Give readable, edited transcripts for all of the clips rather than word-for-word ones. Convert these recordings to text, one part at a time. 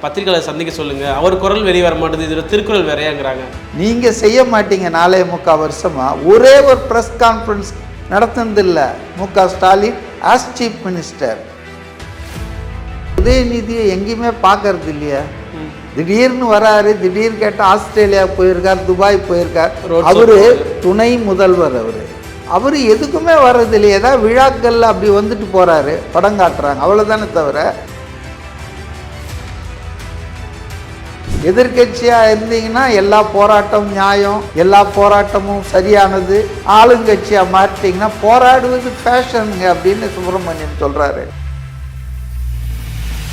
பத்திரிகையாளர் சந்திக்க சொல்லுங்கள், அவர் குரல் வெளியே வர மாட்டேது, இதில் திருக்குறள் வேறையாங்கிறாங்க. நீங்கள் செய்ய மாட்டீங்க. 4.25 வருஷமாக ஒரே ஒரு ப்ரெஸ் கான்ஃபரன்ஸ் நடத்துனதில்லை M K. Stalin as chief minister. உதயநிதியை எங்கேயுமே பார்க்கறது இல்லையா? திடீர்னு வராரு, திடீர்னு கேட்டால் ஆஸ்திரேலியா போயிருக்கார், துபாய் போயிருக்கார். அவரு துணை முதல்வர். அவர் எதுக்குமே வர்றது இல்லையா? ஏதாவது விழாக்கள் அப்படி வந்துட்டு போறாரு, படம் காட்டுறாங்க, அவ்வளோதானே தவிர எதிர்கட்சியாக இருந்தீங்கன்னா எல்லா போராட்டமும் நியாயம், எல்லா போராட்டமும் சரியானது. ஆளுங்கட்சியாக மாற்றிட்டீங்கன்னா போராடுவது ஃபேஷனுங்க அப்படின்னு சுப்பிரமணியன் சொல்கிறாரு.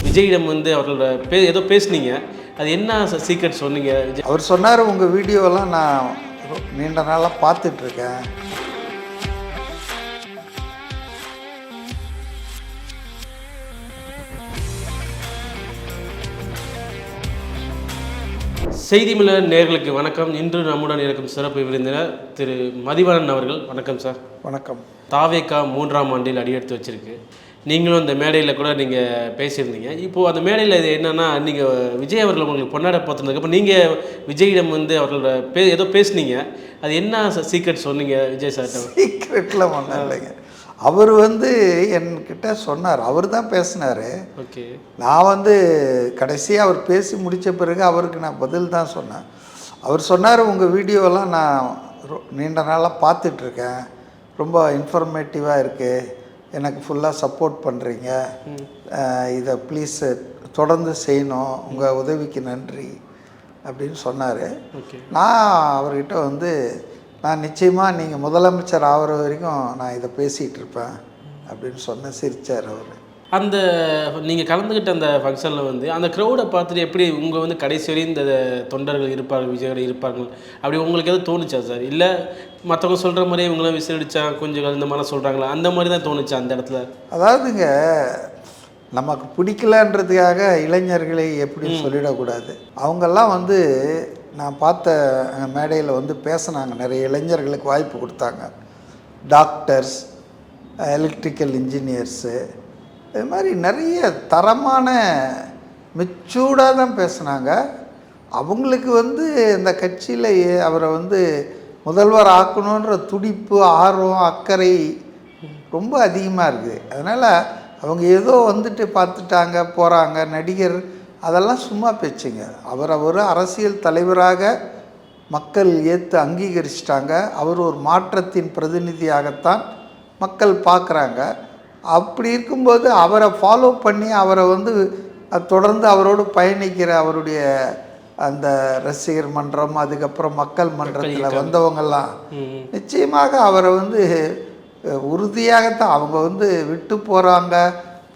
விஜயிடம் அவர்களோட ஏதோ பேசுனீங்க, அது என்ன சீக்ரெட் சொன்னீங்க? அவர் சொன்னார், உங்கள் வீடியோலாம் நான் நீண்ட நாளாக பார்த்துட்ருக்கேன். செய்தி மலர் நேயர்களுக்கு வணக்கம். இன்று நம்முடன் இருக்கும் சிறப்பு விருந்தினர் திரு மதிவாணன் அவர்கள். வணக்கம் சார். வணக்கம். தாவேகா 3ஆம் ஆண்டில் அடியெடுத்து வச்சிருக்கு. நீங்களும் அந்த மேடையில் கூட நீங்கள் பேசியிருந்தீங்க. இப்போது அந்த மேடையில் இது என்னென்னா, நீங்கள் விஜய் அவர்கள் உங்களுக்கு பொன்னாட பார்த்துருந்ததுக்கு நீங்கள் விஜயிடம் அவர்களோட ஏதோ பேசுனீங்க, அது என்ன சீக்ரெட் சொன்னீங்க விஜய் சார்? சீக்ரெட்டில் ஒன்றும் இல்லைங்க. அவர் என்கிட்ட சொன்னார், அவர் தான் பேசினார். ஓகே. நான் கடைசியாக அவர் பேசி முடித்த பிறகு அவருக்கு நான் பதில் தான் சொன்னேன். அவர் சொன்னார், உங்கள் வீடியோலாம் நான் நீண்ட நாளாக பார்த்துட்ருக்கேன், ரொம்ப இன்ஃபர்மேட்டிவாக இருக்குது, எனக்கு ஃபுல்லாக சப்போர்ட் பண்ணுறீங்க, இதை ப்ளீஸ் தொடர்ந்து செய்யணும், உங்கள் உதவிக்கு நன்றி அப்படின்னு சொன்னார். நான் அவர்கிட்ட நான் நிச்சயமாக நீங்கள் முதலமைச்சர் ஆகிற வரைக்கும் நான் இதை பேசிகிட்டு இருப்பேன் அப்படின்னு சொன்னேன். சிரித்தார் அவர். அந்த நீங்கள் கலந்துக்கிட்ட அந்த ஃபங்க்ஷனில் அந்த க்ரௌடை பார்த்துட்டு எப்படி உங்கள் கடைசி வரையும் இந்த தொண்டர்கள் இருப்பார்கள், விஜயோட இருப்பார்கள், அப்படி உங்களுக்கு எதுவும் தோணுச்சா சார்? இல்லை மற்றவங்க சொல்கிற மாதிரியே இவங்களாம் விசிலடிச்சா கொஞ்சம் இந்த மாதிரிலாம் சொல்கிறாங்களா, அந்த மாதிரி தான் தோணுச்சா அந்த இடத்துல? அதாவதுங்க, நமக்கு பிடிக்கலன்றதுக்காக இளைஞர்களை எப்படி சொல்லிடக்கூடாது. அவங்கெல்லாம் நான் பார்த்த மேடையில் பேசினாங்க, நிறைய இளைஞர்களுக்கு வாய்ப்பு கொடுத்தாங்க. டாக்டர்ஸ், எலக்ட்ரிக்கல் இன்ஜினியர்ஸு, இது மாதிரி நிறைய தரமான மெச்சூர்டாக தான் பேசுனாங்க. அவங்களுக்கு இந்த கட்சியில் அவரை முதல்வர் ஆக்கணுன்ற துடிப்பு, ஆர்வம், அக்கறை ரொம்ப அதிகமாக இருக்குது. அதனால் அவங்க ஏதோ பார்த்துட்டாங்க போகிறாங்க, நடிகர், அதெல்லாம் சும்மா பேச்சுங்க. அவர் அரசியல் தலைவராக மக்கள் ஏற்று அங்கீகரிச்சிட்டாங்க. அவர் ஒரு மாற்றத்தின் பிரதிநிதியாகத்தான் மக்கள் பார்க்குறாங்க. அப்படி இருக்கும்போது அவரை ஃபாலோ பண்ணி அவரை தொடர்ந்து அவரோடு பயணிக்கிற அவருடைய அந்த ரசிகர் மன்றம், அதுக்கப்புறம் மக்கள் மன்றத்தில் வந்தவங்கெல்லாம் நிச்சயமாக அவரை உறுதியாகத்தான் அவங்க விட்டு போகிறாங்க,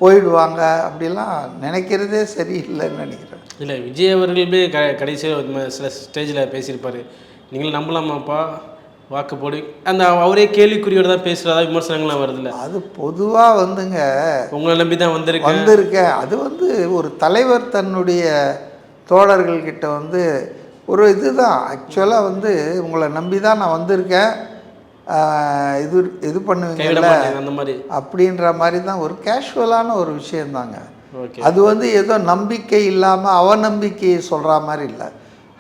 போயிடுவாங்க அப்படிலாம் நினைக்கிறதே சரியில்லைன்னு நினைக்கிறேன். இல்லை, விஜய் அவர்களுமே கடைசியாக சில ஸ்டேஜில் பேசியிருப்பார், நீங்களும் நம்பலாமாப்பா, வாக்கு போடு, அந்த அவரே கேள்விக்குறியோடு தான் பேசுகிறதா விமர்சனங்கள்லாம் வருதுல்ல? அது பொதுவாக உங்களை நம்பி தான் வந்திருக்கேன். அது ஒரு தலைவர் தன்னுடைய தோழர்கள்கிட்ட ஒரு இதுதான் ஆக்சுவலாக உங்களை நம்பி தான் நான் வந்திருக்கேன், இது பண்ணுவீங்கல்ல அந்த மாதிரி அப்படின்ற மாதிரி தான் ஒரு கேஷுவலான ஒரு விஷயந்தாங்க. அது ஏதோ நம்பிக்கை இல்லாமல் அவநம்பிக்கையை சொல்கிற மாதிரி இல்லை.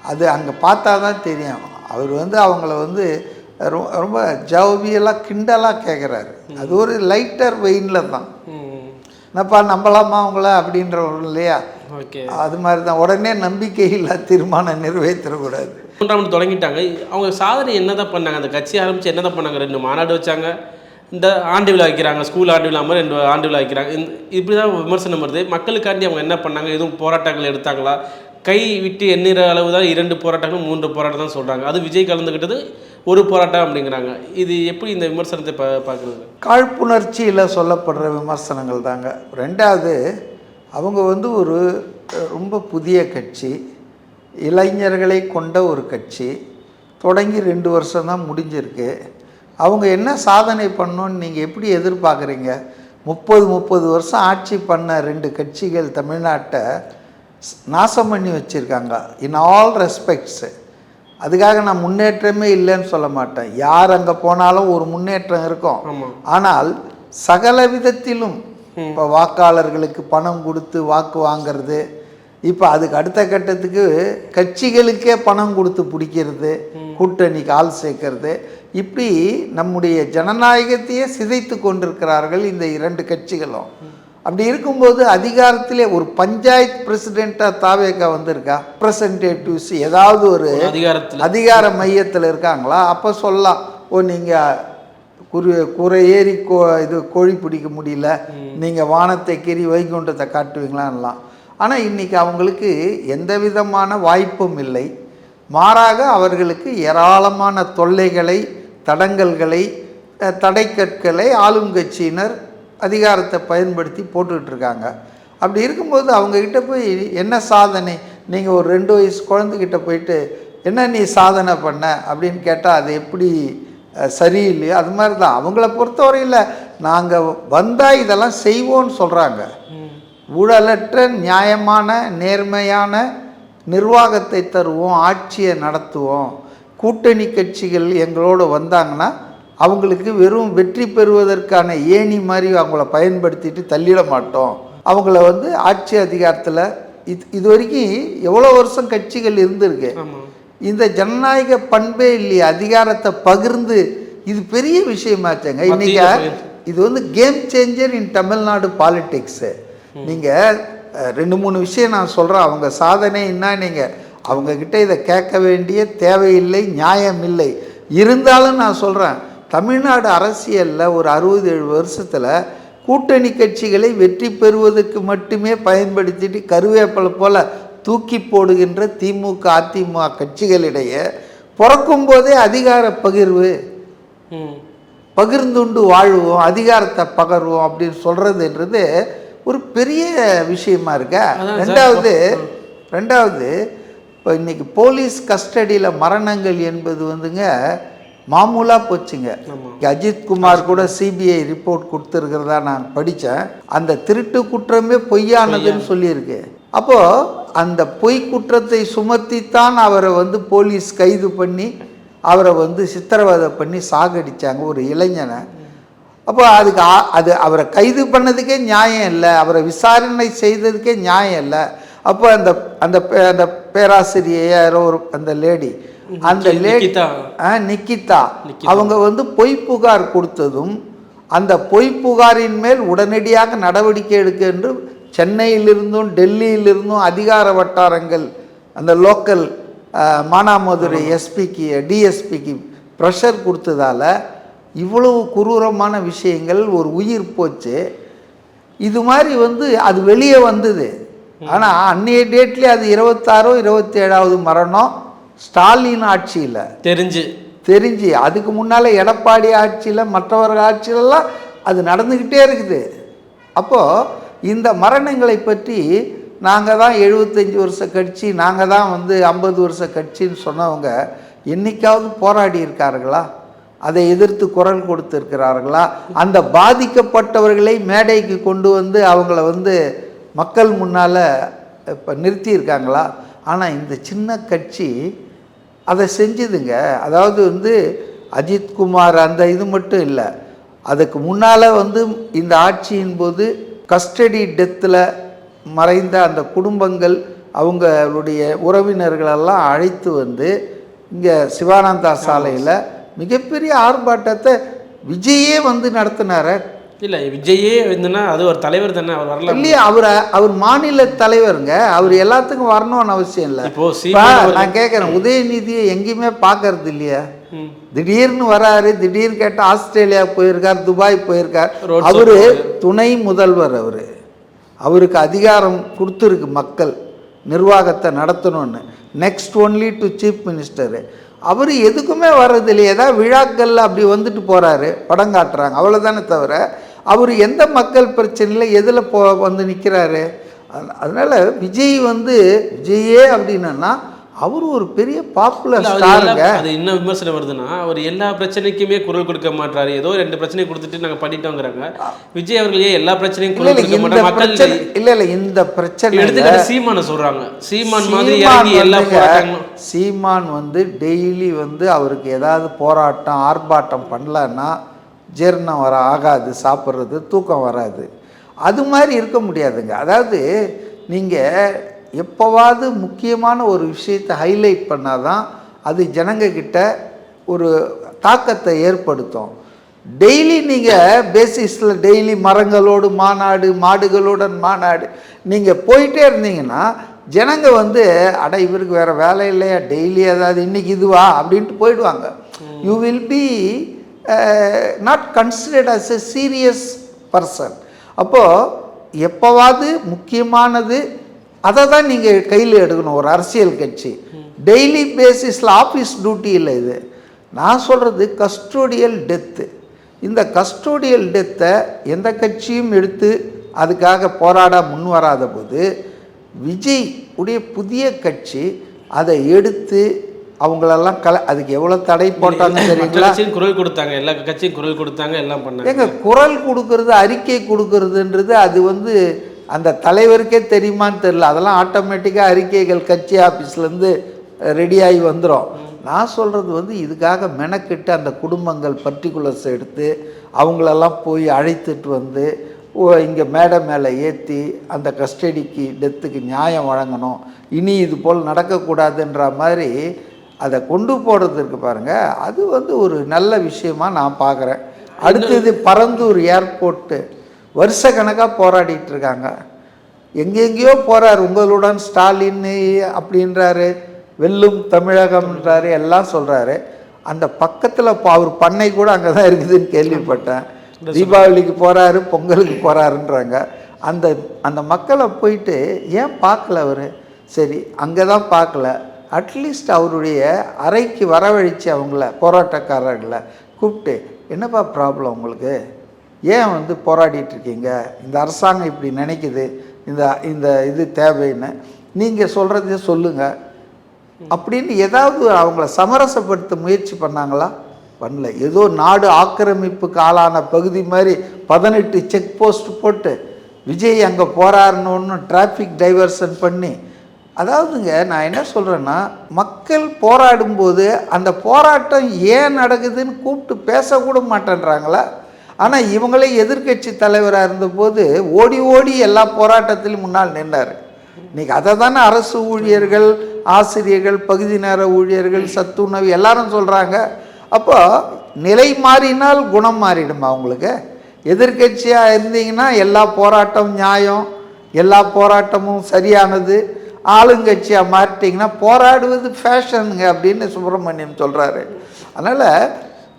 அது அங்கே பார்த்தா தான் தெரியும். அவர் அவங்கள ரொம்ப ஜவ்வியெல்லாம் கிண்டலாக கேட்குறாரு. அது ஒரு லைட்டர் வெயினில் தான், என்னப்பா நம்பலாமா அவங்கள அப்படின்ற ஒரு இல்லையா, அது மாதிரி தான். உடனே நம்பிக்கை இல்லை தீர்மானம் நிறைவேற்றக்கூடாது. 3ஆம் ஆண்டு தொடங்கிட்டாங்க. அவங்க சாதனை என்ன தான் பண்ணாங்க? அந்த கட்சி ஆரம்பித்து என்ன தான் பண்ணாங்க? 2 மாநாடு வச்சாங்க, இந்த ஆண்டு விழா வைக்கிறாங்க, ஸ்கூல் ஆண்டு விழா மாதிரி 2 ஆண்டு விழா வைக்கிறாங்க. இப்படி தான் விமர்சனம் வருது. மக்களுக்காண்டி அவங்க என்ன பண்ணாங்க? எதுவும் போராட்டங்கள் எடுத்தாங்களா? கை விட்டு எண்ணிற அளவு தான் 2 போராட்டங்கள் 3 போராட்டம் தான் சொல்கிறாங்க. அது விஜய் கலந்துக்கிட்டது ஒரு போராட்டம் அப்படிங்கிறாங்க. இது எப்படி இந்த விமர்சனத்தை பார்க்குறது? காழ்ப்புணர்ச்சியில் சொல்லப்படுற விமர்சனங்கள் தாங்க. 2வது, அவங்க ஒரு ரொம்ப புதிய கட்சி, இளைஞர்களை கொண்ட ஒரு கட்சி, தொடங்கி 2 வருஷம் தான் முடிஞ்சிருக்கு. அவங்க என்ன சாதனை பண்ணணும்னு நீங்கள் எப்படி எதிர்பார்க்குறீங்க? 30 வருஷம் ஆட்சி பண்ண 2 கட்சிகள் தமிழ்நாட்டை நாசம் பண்ணி வச்சுருக்காங்க இன் ஆல் ரெஸ்பெக்ட்ஸு. அதுக்காக நான் முன்னேற்றமே இல்லைன்னு சொல்ல மாட்டேன். யார் அங்கே போனாலும் ஒரு முன்னேற்றம் இருக்கும். ஆனால் சகல விதத்திலும் இப்போ வாக்காளர்களுக்கு பணம் கொடுத்து வாக்கு வாங்கிறது, இப்போ அதுக்கு அடுத்த கட்டத்துக்கு கட்சிகளுக்கே பணம் கொடுத்து பிடிக்கிறது, கூட்டணிக்கு ஆள் சேர்க்கறது, இப்படி நம்முடைய ஜனநாயகத்தையே சிதைத்து கொண்டிருக்கிறார்கள் இந்த இரண்டு கட்சிகளும். அப்படி இருக்கும்போது அதிகாரத்திலே ஒரு பஞ்சாயத்து பிரசிடெண்ட்டாக தாவேக்கா வந்திருக்கா? ரெப்ரசன்டேட்டிவ்ஸ் ஏதாவது ஒரு அதிகார மையத்தில் இருக்காங்களா? அப்போ சொல்லலாம், ஓ நீங்கள் கூரை ஏறி இது கோழி பிடிக்க முடியல, நீங்கள் வானத்தை கீறி வைகுண்டத்தை காட்டுவீங்களான்லாம். ஆனால் இன்றைக்கி அவங்களுக்கு எந்த விதமான வாய்ப்பும் இல்லை. மாறாக அவர்களுக்கு ஏராளமான தொல்லைகளை, தடங்கல்களை, தடைக்கற்களை ஆளும் கட்சியினர் அதிகாரத்தை பயன்படுத்தி போட்டுக்கிட்டுருக்காங்க. அப்படி இருக்கும்போது அவங்கக்கிட்ட போய் என்ன சாதனை, நீங்கள் ஒரு 2 வயசு குழந்தைகிட்ட போயிட்டு என்ன நீ சாதனை பண்ண அப்படின்னு கேட்டால் அது எப்படி சரியில்லையோ அது மாதிரி தான் அவங்கள பொறுத்தவரையில் நாங்கள் வந்தால் இதெல்லாம் செய்வோன்னு சொல்கிறாங்க. ஊழலற்ற நியாயமான நேர்மையான நிர்வாகத்தை தருவோம், ஆட்சியை நடத்துவோம், கூட்டணி கட்சிகள் எங்களோடு வந்தாங்கன்னா அவங்களுக்கு வெறும் வெற்றி பெறுவதற்கான ஏணி மாதிரி அவங்கள பயன்படுத்திட்டு தள்ளிட மாட்டோம், அவங்கள ஆட்சி அதிகாரத்தில் இது வரைக்கும் எவ்வளோ வருஷம் கட்சிகள் இருந்திருக்கு. இந்த ஜனநாயக பண்பே இல்லையே, அதிகாரத்தை பகிர்ந்து, இது பெரிய விஷயமாச்சுங்க. இன்னைக்கு இது கேம் சேஞ்சர் இன் தமிழ்நாடு பாலிடிக்ஸு. நீங்கள் 2-3 விஷயம் நான் சொல்கிறேன். அவங்க சாதனை என்ன, நீங்கள் அவங்கக்கிட்ட இதை கேட்க வேண்டிய தேவையில்லை, நியாயம் இல்லை. இருந்தாலும் நான் சொல்கிறேன், தமிழ்நாடு அரசியலில் ஒரு 60-70 வருஷத்தில் கூட்டணி கட்சிகளை வெற்றி பெறுவதற்கு மட்டுமே பயன்படுத்திட்டு கருவேப்பிலை போல் தூக்கி போடுகின்ற திமுக அதிமுக கட்சிகளிடையே பிறக்கும் போதே அதிகார பகிர்வு, பகிர்ந்துண்டு வாழ்வோம், அதிகாரத்தை பகர்வோம் அப்படின்னு சொல்கிறதுன்றது ஒரு பெரிய விஷயமா இருக்க. ரெண்டாவது இப்போ இன்றைக்கி போலீஸ் கஸ்டடியில் மரணங்கள் என்பது மாமூலாக போச்சுங்க. அஜித்குமார் கூட சிபிஐ ரிப்போர்ட் கொடுத்துருக்கிறதா நான் படித்தேன். அந்த திருட்டு குற்றமே பொய்யானதுன்னு சொல்லியிருக்கு. அப்போது அந்த பொய் குற்றத்தை சுமத்தித்தான் அவரை போலீஸ் கைது பண்ணி அவரை சித்திரவதை பண்ணி சாகடித்தாங்க ஒரு இளைஞனை. அப்போ அது அவரை கைது பண்ணதுக்கே நியாயம் இல்லை, அவரை விசாரணை செய்ததுக்கே நியாயம் இல்லை. அப்போ அந்த அந்த அந்த பேராசிரியரோ அந்த லேடி, அந்த லேடி நிக்கிதா, அவங்க பொய் புகார் கொடுத்ததும் அந்த பொய் புகாரின் மேல் உடனடியாக நடவடிக்கை எடுக்க என்று சென்னையிலிருந்தும் டெல்லியிலிருந்தும் அதிகார வட்டாரங்கள் அந்த லோக்கல் மானாமதுரை எஸ்பிக்கு டிஎஸ்பிக்கு ப்ரெஷர் கொடுத்ததால் இவ்வளவு குரூரமான விஷயங்கள், ஒரு உயிர் போச்சு. இது மாதிரி அது வெளியே வந்தது. ஆனால் அன்றைய டேட்லேயே அது 26 27வது மரணம் ஸ்டாலின் ஆட்சியில் தெரிஞ்சு அதுக்கு முன்னால் எடப்பாடி ஆட்சியில் மற்றவர்கள் ஆட்சியிலெல்லாம் அது நடந்துக்கிட்டே இருக்குது. அப்போது இந்த மரணங்களை பற்றி நாங்கள் தான் 75 வருஷ கட்சி, நாங்கள் தான் 50 வருஷ கட்சின்னு சொன்னவங்க என்னைக்காவது போராடி இருக்கார்களா? அதை எதிர்த்து குரல் கொடுத்துருக்கிறார்களா? அந்த பாதிக்கப்பட்டவர்களை மேடைக்கு கொண்டு அவங்கள மக்கள் முன்னால் இப்போ நிறுத்தியிருக்காங்களா? ஆனால் இந்த சின்ன கட்சி அதை செஞ்சுதுங்க. அதாவது அஜித்குமார் அந்த இது மட்டும் இல்லை, அதுக்கு முன்னால் இந்த ஆட்சியின் போது கஸ்டடி டெத்தில் மறைந்த அந்த குடும்பங்கள் அவங்களுடைய உறவினர்களெல்லாம் அழைத்து இங்கே சிவானந்தா சாலையில் மிகப்பெரிய ஆர்ப்பாட்டத்தை விஜயே நடத்தினார. இல்லை, விஜயே அது ஒரு தலைவர் தானே, அவர் வரல இல்லையா? அவர் மாநில தலைவருங்க, அவர் எல்லாத்துக்கும் வரணும்னு அவசியம் இல்லை. நான் கேட்குறேன், உதயநிதியை எங்கேயுமே பார்க்கறது இல்லையா? திடீர்னு வராரு, திடீர்னு கேட்டால் ஆஸ்திரேலியா போயிருக்கார், துபாய் போயிருக்கார். அவரு துணை முதல்வர், அவருக்கு அதிகாரம் கொடுத்துருக்கு மக்கள் நிர்வாகத்தை நடத்தணும்னு. Next only to chief minister. அவர் எதுக்குமே வர்றது இல்லையா? ஏதாவது விழாக்களில் அப்படி வந்துட்டு போகிறாரு, படம் காட்டுறாங்க, அவ்வளோதானே தவிர அவர் எந்த மக்கள் பிரச்சனையில் எதில் நிற்கிறாரு? அதனால் விஜய் விஜயே அப்படின்னா அவர் ஒரு பெரிய பாப்புலர் ஸ்டாருங்க. அது என்ன விமர்சனம் வருதுன்னா, அவர் எல்லா பிரச்சனைக்குமே குரல் கொடுக்க மாட்டாரு, ஏதோ 2 பிரச்சனை கொடுத்துட்டு நாங்கள் பண்ணிட்டோங்கிறாங்க. விஜய் அவர்கள் ஏன் எல்லா பிரச்சனையும் குரல் கொடுக்க மாட்டாங்க? மக்கள் இல்லை இந்த பிரச்சனை எடுத்துக்கிட்டு சீமானை சொல்கிறாங்க. சீமான் மாதிரி இறங்கி எல்லா போராட்டங்களும் சீமான் டெய்லி அவருக்கு ஏதாவது போராட்டம் ஆர்ப்பாட்டம் பண்ணலன்னா ஜீரணம் ஆகாது, சாப்பிட்றது தூக்கம் வராது. அது மாதிரி இருக்க முடியாதுங்க. அதாவது நீங்கள் எப்போவாவது முக்கியமான ஒரு விஷயத்தை ஹைலைட் பண்ணாதான் அது ஜனங்கக்கிட்ட ஒரு தாக்கத்தை ஏற்படுத்தும். டெய்லி நீங்கள் பேசிஸில் டெய்லி மரங்களோடு மாநாடு, மாடுகளுடன் மாநாடு நீங்கள் போயிட்டே இருந்தீங்கன்னா ஜனங்க வந்து அட இவருக்கு வேறு வேலை இல்லையா, டெய்லி ஏதாவது இன்றைக்கி இதுவா அப்படின்ட்டு போயிடுவாங்க. You will be not considered as a serious person. அப்போது எப்போவாது முக்கியமானது அதை தான் நீங்கள் கையில் எடுக்கணும். ஒரு அரசியல் கட்சி டெய்லி பேசிஸில் ஆஃபீஸ் டியூட்டி இல்லை. இது நான் சொல்கிறது கஸ்டோடியல் டெத்து. இந்த கஸ்டோடியல் டெத்தை எந்த கட்சியும் எடுத்து அதுக்காக போராட முன் வராத போது விஜய் உடைய புதிய கட்சி அதை எடுத்து அவங்களெல்லாம் அதுக்கு எவ்வளோ தடை போட்டாங்க தெரியுங்களா? குரல் கொடுத்தாங்க, எல்லா கட்சியும் குரல் கொடுத்தாங்க, எல்லாம் பண்ணாங்க. ஏங்க குரல் கொடுக்கறது, அறிக்கை கொடுக்கறதுன்றது அது வந்து அந்த தலைவருக்கே தெரியுமான்னு தெரியல. அதெல்லாம் ஆட்டோமேட்டிக்காக அறிக்கைகள் கட்சி ஆஃபீஸ்லேருந்து ரெடியாகி வந்துடும். நான் சொல்கிறது வந்து இதுக்காக மெனக்கிட்டு அந்த குடும்பங்கள் பர்டிகுலர்ஸ் எடுத்து அவங்களெல்லாம் போய் அழைத்துட்டு வந்து இங்கே மேடை மேலே ஏற்றி அந்த கஸ்டடிக்கு டெத்துக்கு நியாயம் வழங்கணும், இனி இது போல் நடக்கக்கூடாதுன்ற மாதிரி அதை கொண்டு போடுறதுக்கு பாருங்கள், அது வந்து ஒரு நல்ல விஷயமாக நான் பார்க்குறேன். அடுத்தது பரந்தூர் ஏர்போர்ட்டு வருஷ கணக்காக போராடிட்டு இருக்காங்க. எங்கெங்கேயோ போகிறார். உங்களுடன் ஸ்டாலின் அப்படின்றாரு, வெல்லும் தமிழகம்ன்றாரு, எல்லாம் சொல்கிறாரு. அந்த பக்கத்தில் அவர் பண்ணை கூட அங்கே தான் இருக்குதுன்னு கேள்விப்பட்டேன். தீபாவளிக்கு போகிறாரு, பொங்கலுக்கு போகிறாருன்றாங்க. அந்த அந்த மக்களை போயிட்டு ஏன் பார்க்கல அவர்? சரி, அங்கே தான் பார்க்கல, அட்லீஸ்ட் அவருடைய அறைக்கு வரவழைச்சு அவங்கள போராட்டக்காரர்களை கூப்பிட்டு என்னப்பா ப்ராப்ளம் உங்களுக்கு, ஏன் வந்து போராடிட்டுருக்கீங்க, இந்த அரசாங்கம் இப்படி நினைக்குது, இந்த இந்த இது தேவைன்னு நீங்கள் சொல்கிறதே சொல்லுங்கள் அப்படின்னு ஏதாவது அவங்கள சமரசப்படுத்த முயற்சி பண்ணாங்களா? பண்ணல. ஏதோ நாடு ஆக்கிரமிப்புக்கு ஆளான பகுதி மாதிரி 18 செக் போஸ்ட் போட்டு விஜய் அங்கே போராடணுன்னு டிராஃபிக் டைவர்ஷன் பண்ணி, அதாவதுங்க நான் என்ன சொல்கிறேன்னா, மக்கள் போராடும்போது அந்த போராட்டம் ஏன் நடக்குதுன்னு கூப்பிட்டு பேசக்கூட மாட்டேன்றாங்களா? ஆனால் இவங்களே எதிர்கட்சி தலைவராக இருந்தபோது ஓடி ஓடி எல்லா போராட்டத்திலும் முன்னால் நின்றார். இன்றைக்கி அதை தானே அரசு ஊழியர்கள், ஆசிரியர்கள், பகுதி நேர ஊழியர்கள், சத்துணவு எல்லாரும் சொல்கிறாங்க. அப்போ நிலை மாறினால் குணம் மாறிடுமா அவங்களுக்கு? எதிர்கட்சியாக இருந்தீங்கன்னா எல்லா போராட்டம் நியாயம், எல்லா போராட்டமும் சரியானது, ஆளுங்கட்சியாக மாறிட்டிங்கன்னா போராடுவது ஃபேஷனுங்க அப்படின்னு சுப்பிரமணியம் சொல்கிறாரு. அதனால்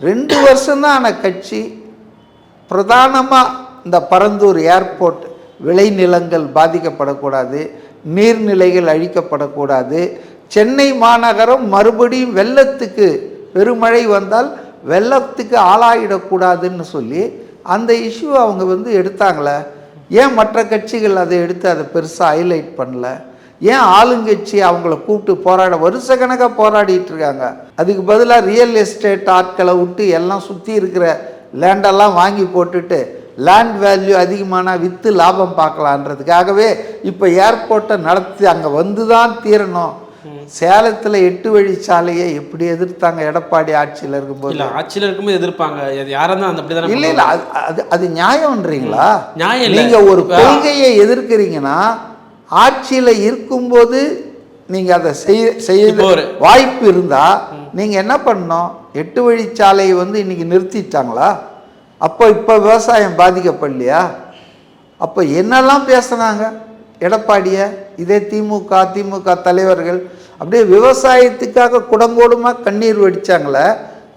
2 வருஷம்தான் ஆன கட்சி பிரதானமாக இந்த பரந்தூர் ஏர்போர்ட் விளைநிலங்கள் பாதிக்கப்படக்கூடாது, நீர்நிலைகள் அழிக்கப்படக்கூடாது, சென்னை மாநகரம் மறுபடியும் வெள்ளத்துக்கு பெருமழை வந்தால் வெள்ளத்துக்கு ஆளாயிடக்கூடாதுன்னு சொல்லி அந்த இஷ்யூ அவங்க வந்து எடுத்தாங்களே. ஏன் மற்ற கட்சிகள் அதை எடுத்து அதை பெருசாக ஹைலைட் பண்ணல? ஏன் ஆளுங்கட்சி அவங்கள கூப்பிட்டு போராட வருஷ கணக்காக போராடிட்டு இருக்காங்க? அதுக்கு பதிலாக ரியல் எஸ்டேட் ஆட்களை விட்டு எல்லாம் சுற்றி இருக்கிற லேண்டெல்லாம் வாங்கி போட்டுட்டு லேண்ட் வேல்யூ அதிகமான விற்று லாபம் பார்க்கலான்றதுக்காகவே இப்போ ஏர்போர்ட்டை நடத்தி அங்கே வந்து தான் தீரணும். சேலத்தில் 8 வழிச்சாலையை எப்படி எதிர்த்தாங்க எடப்பாடி ஆட்சியில் இருக்கும்போது? இல்லை, ஆட்சியில் இருக்கும்போது எதிர்ப்பாங்க, யாராக தான் அந்த அப்படி தானே. இல்லை இல்லை, அது நியாயம்ன்றீங்களா? நியாயம். நீங்கள் ஒரு கொள்கையை எதிர்க்கிறீங்கன்னா ஆட்சியில் இருக்கும்போது நீங்கள் அதை செய்ய வாய்ப்பு இருந்தால் நீங்கள் என்ன பண்ணணும்? 8 வழிச்சாலையை வந்து இன்றைக்கி நிறுத்திட்டாங்களா? இப்போ விவசாயம் பாதிக்கப்படலையா? அப்போ என்னெல்லாம் பேசுனாங்க எடப்பாடியை இதே திமுக தலைவர்கள்? அப்படியே விவசாயத்துக்காக குடங்கோடுமாக கண்ணீர் வடித்தாங்களே.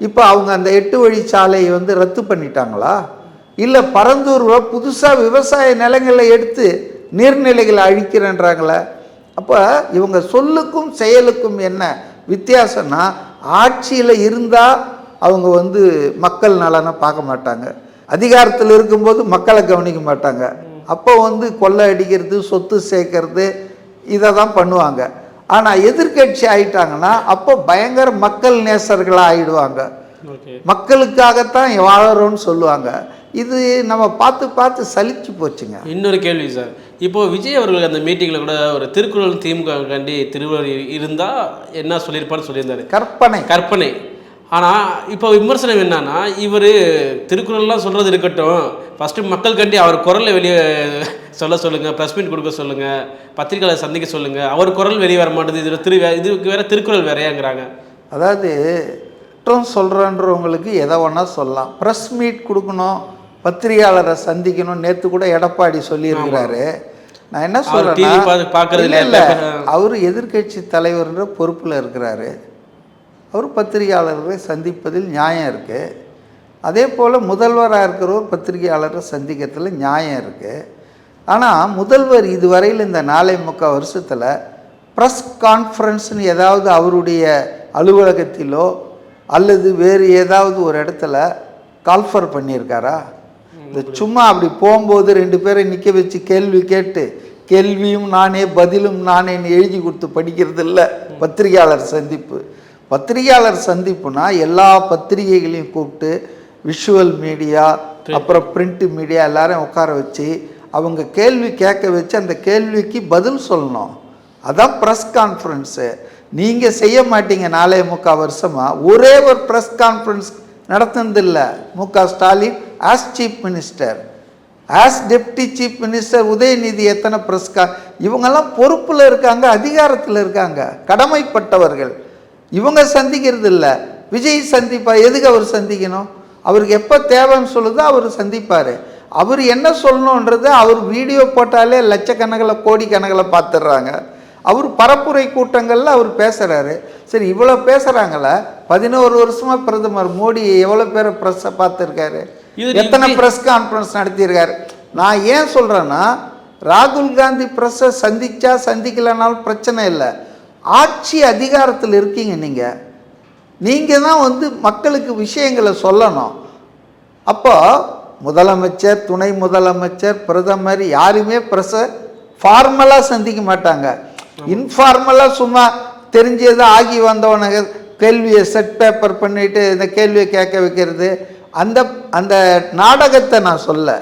இப்போ அவங்க அந்த 8 வழிச்சாலையை வந்து ரத்து பண்ணிட்டாங்களா? இல்லை பரந்தூரில் புதுசாக விவசாய நிலங்களை எடுத்து நீர்நிலைகளை அழிக்கிறேன்றாங்களே. அப்போ இவங்க சொல்லுக்கும் செயலுக்கும் என்ன வித்தியாசம்னா, ஆட்சியில் இருந்தால் அவங்க வந்து மக்கள் நலனை பார்க்க மாட்டாங்க, அதிகாரத்தில் இருக்கும்போது மக்களை கவனிக்க மாட்டாங்க. அப்போ வந்து கொள்ளை அடிக்கிறது, சொத்து சேர்க்கறது, இதை தான் பண்ணுவாங்க. ஆனால் எதிர்கட்சி ஆயிட்டாங்கன்னா அப்போ பயங்கர மக்கள் நேசர்களாக ஆயிடுவாங்க, மக்களுக்காகத்தான் வாழறோன்னு சொல்லுவாங்க. இது நம்ம பார்த்து பார்த்து சலிச்சு போச்சுங்க. இன்னொரு கேள்வி சார், இப்போது விஜய் அவர்கள் அந்த மீட்டிங்கில் கூட ஒரு திருக்குறள் திமுக காண்டி திருவள்ளுவர் இருந்தால் என்ன சொல்லியிருப்பான்னு சொல்லியிருந்தாரு. கற்பனை. ஆனால் இப்போ விமர்சனம் என்னன்னா, இவர் திருக்குறள்லாம் சொல்கிறது இருக்கட்டும், ஃபஸ்ட்டு மக்கள் கண்டி அவர் குரலை வெளியே சொல்லுங்கள், ப்ரெஸ் மீட் கொடுக்க சொல்லுங்கள், பத்திரிகையாளர் சந்திக்க சொல்லுங்கள், அவர் குரல் வெளியே வர மாட்டேது, இதுக்கு வேறு திருக்குறள் வேறையாங்கிறாங்க. அதாவது குற்றம் சொல்கிறன்றவங்களுக்கு எதை வேணால் சொல்லலாம். ப்ரெஸ் மீட் கொடுக்கணும், பத்திரிகையாளரை சந்திக்கணும். நேற்று கூட எடப்பாடி சொல்லியிருக்கிறாரு. நான் என்ன சொல்கிறேன், இல்லை அவர் எதிர்கட்சி தலைவர்ன்ற பொறுப்பில் இருக்கிறாரு. அவர் பத்திரிகையாளர்களை சந்திப்பதில் நியாயம் இருக்குது. அதே போல் முதல்வராக இருக்கிறவர் பத்திரிகையாளரை சந்திக்கிறதுல நியாயம் இருக்குது. ஆனால் முதல்வர் இதுவரையில் இந்த 4.25 வருஷத்தில் ப்ரெஸ் கான்ஃபரன்ஸ்னு ஏதாவது அவருடைய அலுவலகத்திலோ அல்லது வேறு ஏதாவது ஒரு இடத்துல கால்ஃபர் பண்ணியிருக்காரா? இந்த சும்மா அப்படி போகும்போது 2 பேரை நிற்க வச்சு கேள்வி கேட்டு கேள்வியும் நானே பதிலும் நானேன்னு எழுதி கொடுத்து படிக்கிறது இல்லை பத்திரிகையாளர் சந்திப்பு. பத்திரிகையாளர் சந்திப்புனா எல்லா பத்திரிகைகளையும் கூப்பிட்டு விஷுவல் மீடியா அப்புறம் பிரிண்ட் மீடியா எல்லாரையும் உட்கார வச்சு அவங்க கேள்வி கேட்க வச்சு அந்த கேள்விக்கு பதில் சொல்லணும். அதான் ப்ரெஸ் கான்ஃபரன்ஸு. நீங்கள் செய்ய மாட்டீங்க. 4.25 வருஷமாக ஒரே ஒரு ப்ரெஸ் கான்ஃபரன்ஸ் நடத்துனதில்லை. M K. Stalin as chief minister, as deputy chief minister Udhayanidhi எத்தனை ப்ரெஸ் இவங்கெல்லாம் பொறுப்பில் இருக்காங்க, அதிகாரத்தில் இருக்காங்க, கடமைப்பட்டவர்கள். இவங்க சந்திக்கிறது இல்லை. விஜய் சந்திப்பார். எதுக்கு அவர் சந்திக்கணும்? அவருக்கு எப்போ தேவைன்னு சொல்லுதோ அவர் சந்திப்பார். அவர் என்ன சொல்லணுன்றது அவர் வீடியோ போட்டாலே லட்சக்கணக்கில் கோடிக்கணக்கில் பார்த்துடுறாங்க. அவர் பரப்புரை கூட்டங்களில் அவர் பேசுகிறாரு. சரி, இவ்வளோ பேசுகிறாங்கள, 11 வருஷமாக பிரதமர் மோடி எவ்வளோ பேரை ப்ரெஸ்ஸை பார்த்துருக்காரு, எத்தனை ப்ரெஸ் கான்ஃபரன்ஸ் நடத்தியிருக்காரு. நான் ஏன் சொல்கிறேன்னா, ராகுல் காந்தி ப்ரெஸ்ஸை சந்தித்தா சந்திக்கலைனாலும் பிரச்சனை இல்லை. ஆட்சி அதிகாரத்தில் இருக்கீங்க நீங்கள் தான் மக்களுக்கு விஷயங்களை சொல்லணும். அப்போ முதலமைச்சர், துணை முதலமைச்சர், பிரதமர் யாருமே ப்ரெஸ்ஸை ஃபார்மலாக சந்திக்க மாட்டாங்க. இன்ஃபார்மலாக சும்மா தெரிஞ்சதை ஆகி வந்தவனுங்க கேள்வியை செட் பேப்பர் பண்ணிவிட்டு இந்த கேள்வியை கேட்க வைக்கிறது, அந்த அந்த நாடகத்தை நான் சொல்ல.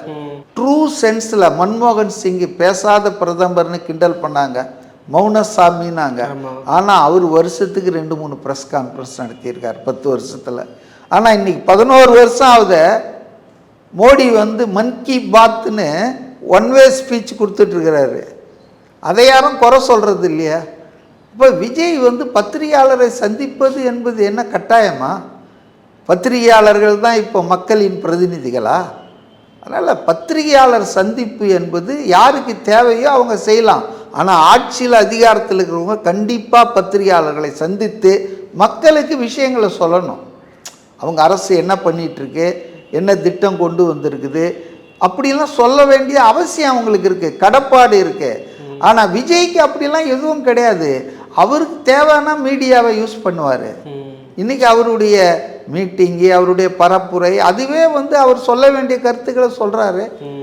ட்ரூ சென்ஸில் மன்மோகன் சிங் பேசாத பிரதமர்னு கிண்டல் பண்ணாங்க, மௌனசாமின்னாங்க. ஆனால் அவர் வருஷத்துக்கு 2-3 ப்ரெஸ் கான்ஃபரன்ஸ் நடத்தியிருக்கார் 10 வருஷத்தில். ஆனால் இன்றைக்கி 11 வருஷம் ஆகுது. மோடி மன் கி பாத்னு ஒன்வே ஸ்பீச் கொடுத்துட்ருக்கிறாரு. அதை யாரும் குறை சொல்கிறது இல்லையா? இப்போ விஜய் பத்திரிகையாளரை சந்திப்பது என்பது என்ன கட்டாயமா? பத்திரிகையாளர்கள் தான் இப்போ மக்களின் பிரதிநிதிகளா? அதனால் பத்திரிகையாளர் சந்திப்பு என்பது யாருக்கு தேவையோ அவங்க செய்யலாம். ஆனால் ஆட்சியில் அதிகாரத்தில் இருக்கிறவங்க கண்டிப்பாக பத்திரிகையாளர்களை சந்தித்து மக்களுக்கு விஷயங்களை சொல்லணும். அவங்க அரசு என்ன பண்ணிகிட்ருக்கு, என்ன திட்டம் கொண்டு வந்திருக்குது, அப்படிலாம் சொல்ல வேண்டிய அவசியம் அவங்களுக்கு இருக்குது, கடப்பாடு இருக்குது. ஆனால் விஜய்க்கு அப்படிலாம் எதுவும் கிடையாது. அவருக்கு தேவைன்னா மீடியாவை யூஸ் பண்ணுவார். இன்றைக்கி அவருடைய மீட்டிங்கு, அவருடைய பரப்புரை, அதுவே அவர் சொல்ல வேண்டிய கருத்துக்களை சொல்கிறாரு.